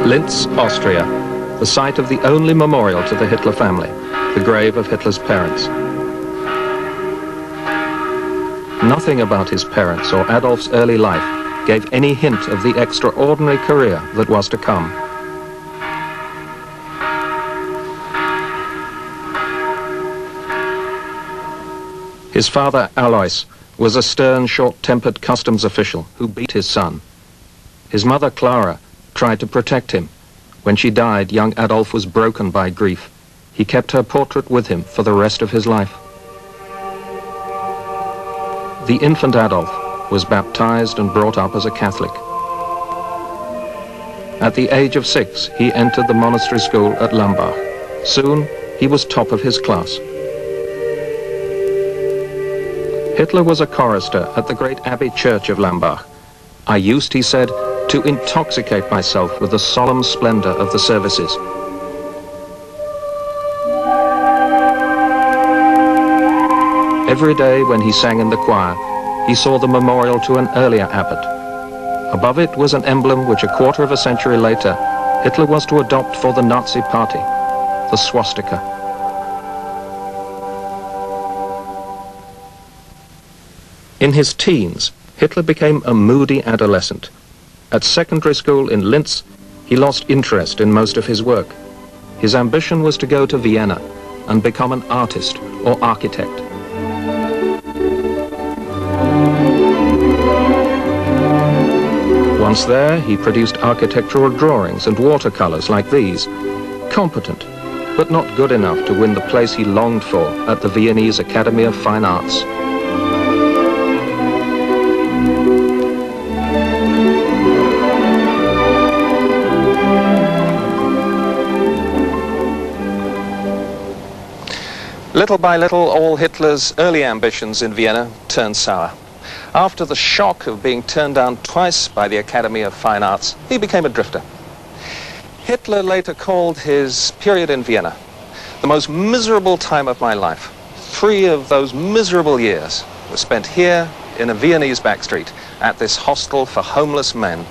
Linz, Austria, the site of the only memorial to the Hitler family, the grave of Hitler's parents. Nothing about his parents or Adolf's early life gave any hint of the extraordinary career that was to come. His father, Alois, was a stern, short-tempered customs official who beat his son. His mother, Clara, tried to protect him. When she died, young Adolf was broken by grief. He kept her portrait with him for the rest of his life. The infant Adolf was baptized and brought up as a Catholic. At the age of 6, he entered the monastery school at Lambach. Soon, he was top of his class. Hitler was a chorister at the great abbey church of Lambach. I used, he said, to intoxicate myself with the solemn splendor of the services. Every day when he sang in the choir, he saw the memorial to an earlier abbot. Above it was an emblem which a quarter of a century later, Hitler was to adopt for the Nazi party, the swastika. In his teens, Hitler became a moody adolescent. At secondary school in Linz, he lost interest in most of his work. His ambition was to go to Vienna and become an artist or architect. Once there, he produced architectural drawings and watercolors like these, competent, but not good enough to win the place he longed for at the Viennese Academy of Fine Arts. Little by little, all Hitler's early ambitions in Vienna turned sour. After the shock of being turned down twice by the Academy of Fine Arts, he became a drifter. Hitler later called his period in Vienna the most miserable time of my life. 3 of those miserable years were spent here in a Viennese backstreet at this hostel for homeless men.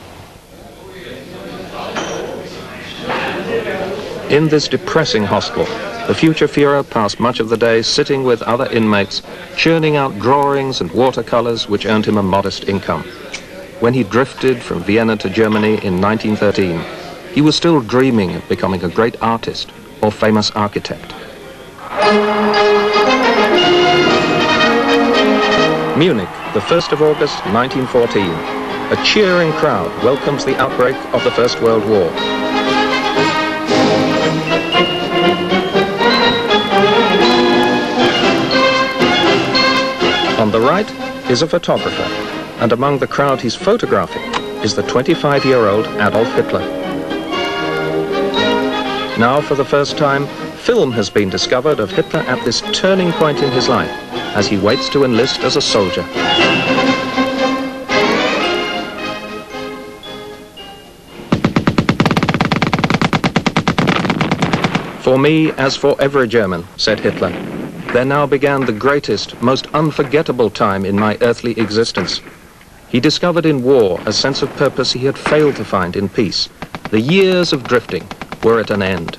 In this depressing hostel, the future Führer passed much of the day sitting with other inmates, churning out drawings and watercolors which earned him a modest income. When he drifted from Vienna to Germany in 1913, he was still dreaming of becoming a great artist or famous architect. Munich, the 1st of August 1914. A cheering crowd welcomes the outbreak of the First World War. On the right is a photographer, and among the crowd he's photographing is the 25-year-old Adolf Hitler. Now, for the first time, film has been discovered of Hitler at this turning point in his life, as he waits to enlist as a soldier. For me, as for every German, said Hitler, there now began the greatest, most unforgettable time in my earthly existence. He discovered in war a sense of purpose he had failed to find in peace. The years of drifting were at an end.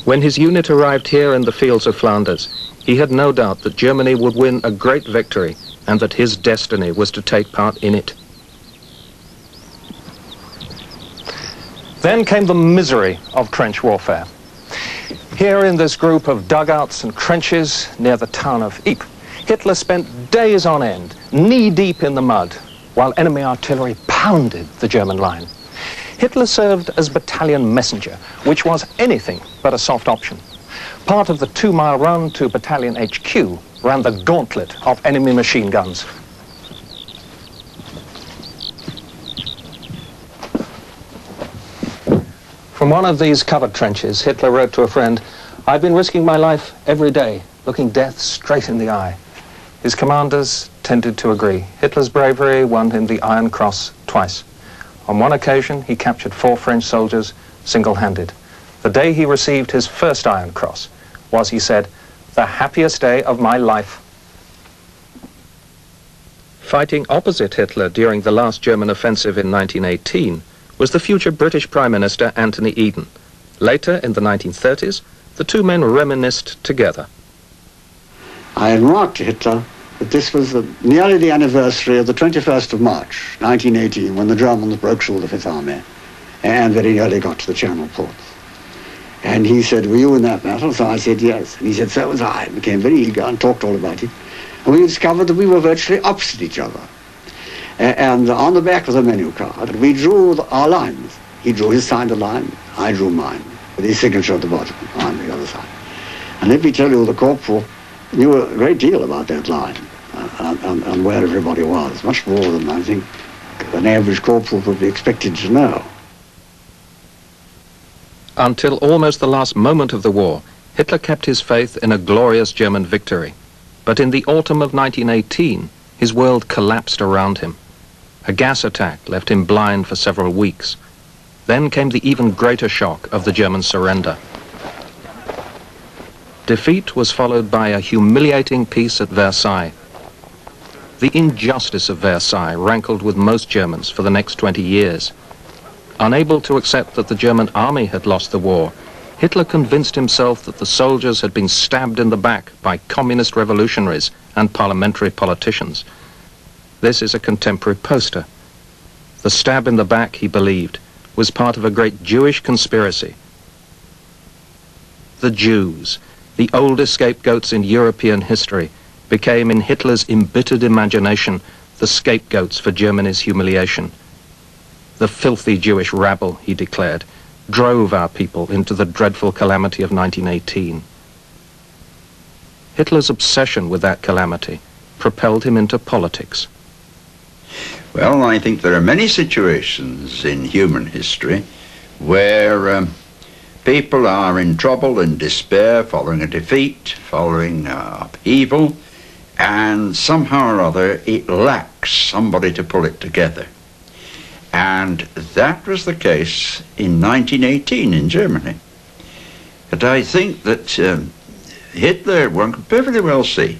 When his unit arrived here in the fields of Flanders, he had no doubt that Germany would win a great victory and that his destiny was to take part in it. Then came the misery of trench warfare. Here in this group of dugouts and trenches near the town of Ypres, Hitler spent days on end, knee-deep in the mud, while enemy artillery pounded the German line. Hitler served as battalion messenger, which was anything but a soft option. Part of the 2-mile run to battalion HQ ran the gauntlet of enemy machine guns. From one of these covered trenches, Hitler wrote to a friend, "I've been risking my life every day, looking death straight in the eye." His commanders tended to agree. Hitler's bravery won him the Iron Cross twice. On one occasion, he captured 4 French soldiers single-handed. The day he received his first Iron Cross was, he said, the happiest day of my life. Fighting opposite Hitler during the last German offensive in 1918 was the future British Prime Minister Anthony Eden. Later, in the 1930s, the two men reminisced together. I had remarked to Hitler that this was nearly the anniversary of the 21st of March, 1918, when the Germans broke through the Fifth Army and very nearly got to the Channel ports. And he said, were you in that battle? So I said, yes. And he said, so was I. Became very eager and talked all about it. And we discovered that we were virtually opposite each other. And on the back of the menu card, we drew our lines. He drew his signed line, I drew mine, with his signature at the bottom, on the other side. And let me tell you, the corporal knew a great deal about that line and where everybody was, much more than I think an average corporal would be expected to know. Until almost the last moment of the war, Hitler kept his faith in a glorious German victory. But in the autumn of 1918, his world collapsed around him. A gas attack left him blind for several weeks. Then came the even greater shock of the German surrender. Defeat was followed by a humiliating peace at Versailles. The injustice of Versailles rankled with most Germans for the next 20 years. Unable to accept that the German army had lost the war, Hitler convinced himself that the soldiers had been stabbed in the back by communist revolutionaries and parliamentary politicians. This is a contemporary poster. The stab in the back, he believed, was part of a great Jewish conspiracy. The Jews, the oldest scapegoats in European history, became in Hitler's embittered imagination the scapegoats for Germany's humiliation. The filthy Jewish rabble, he declared, drove our people into the dreadful calamity of 1918. Hitler's obsession with that calamity propelled him into politics. Well, I think there are many situations in human history where people are in trouble and despair following a defeat, following upheaval, and somehow or other it lacks somebody to pull it together. And that was the case in 1918 in Germany. But I think that Hitler, one could perfectly well see,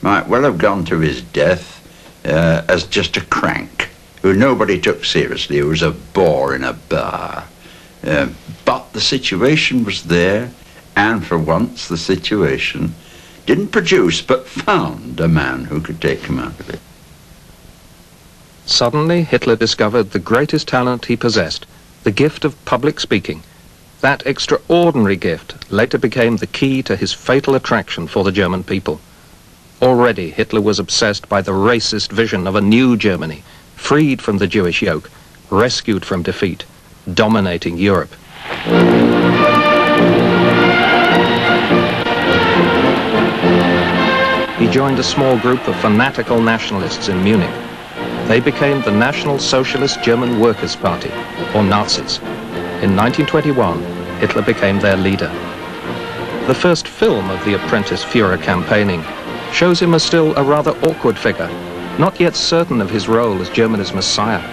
might well have gone to his death as just a crank who nobody took seriously, who was a bore in a bar. But the situation was there, and for once the situation didn't produce but found a man who could take him out of it. Suddenly, Hitler discovered the greatest talent he possessed, the gift of public speaking. That extraordinary gift later became the key to his fatal attraction for the German people. Already, Hitler was obsessed by the racist vision of a new Germany, freed from the Jewish yoke, rescued from defeat, dominating Europe. He joined a small group of fanatical nationalists in Munich. They became the National Socialist German Workers' Party, or Nazis. In 1921, Hitler became their leader. The first film of the apprentice Führer campaigning shows him as still a rather awkward figure, not yet certain of his role as Germany's messiah.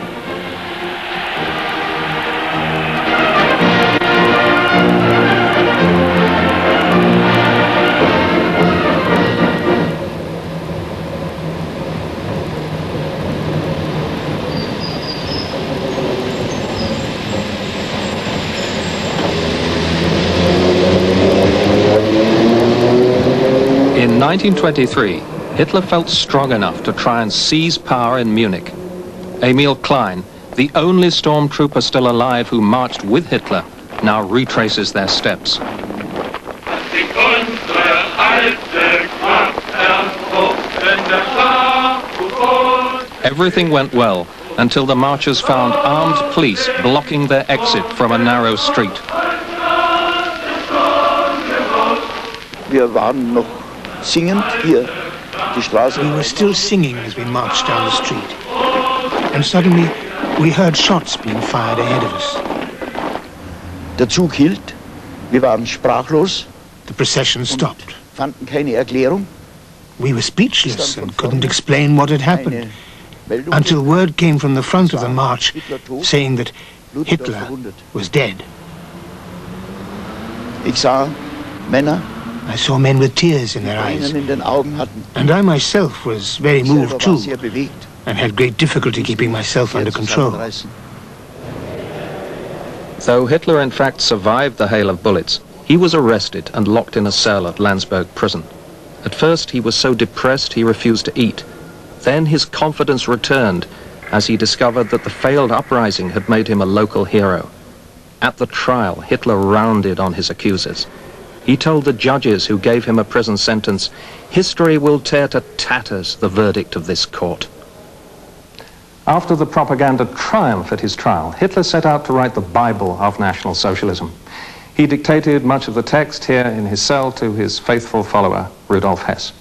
In 1923, Hitler felt strong enough to try and seize power in Munich. Emil Klein, the only stormtrooper still alive who marched with Hitler, now retraces their steps. Everything went well until the marchers found armed police blocking their exit from a narrow street. Wir waren noch singend hier die Straße. We were still singing as we marched down the street. And suddenly we heard shots being fired ahead of us. Der Zug hielt. Wir waren sprachlos. The procession stopped. Fanden keine Erklärung. We were speechless and couldn't explain what had happened until word came from the front of the march saying that Hitler was dead. Ich sah Männer I saw men with tears in their eyes. Tränen in den Augen hatten. And I myself was very moved Selber war too, sehr bewegt. and had great difficulty keeping myself under control. Zusammenreißen. Though Hitler in fact survived the hail of bullets, he was arrested and locked in a cell at Landsberg prison. At first he was so depressed he refused to eat. Then his confidence returned as he discovered that the failed uprising had made him a local hero. At the trial, Hitler rounded on his accusers. He told the judges who gave him a prison sentence, "History will tear to tatters the verdict of this court." After the propaganda triumph at his trial, Hitler set out to write the Bible of National Socialism. He dictated much of the text here in his cell to his faithful follower, Rudolf Hess.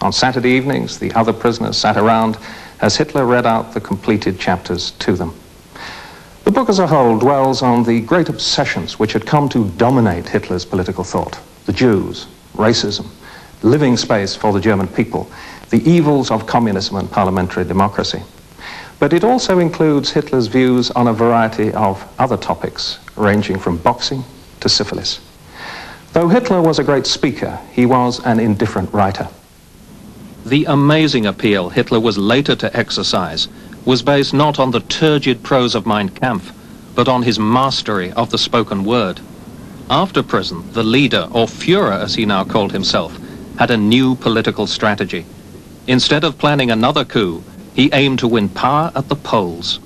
On Saturday evenings, the other prisoners sat around as Hitler read out the completed chapters to them. The book as a whole dwells on the great obsessions which had come to dominate Hitler's political thought: the Jews, racism, living space for the German people, the evils of communism and parliamentary democracy. But it also includes Hitler's views on a variety of other topics, ranging from boxing to syphilis. Though Hitler was a great speaker, he was an indifferent writer. The amazing appeal Hitler was later to exercise was based not on the turgid prose of Mein Kampf, but on his mastery of the spoken word. After prison, the leader, or Führer as he now called himself, had a new political strategy. Instead of planning another coup, he aimed to win power at the polls.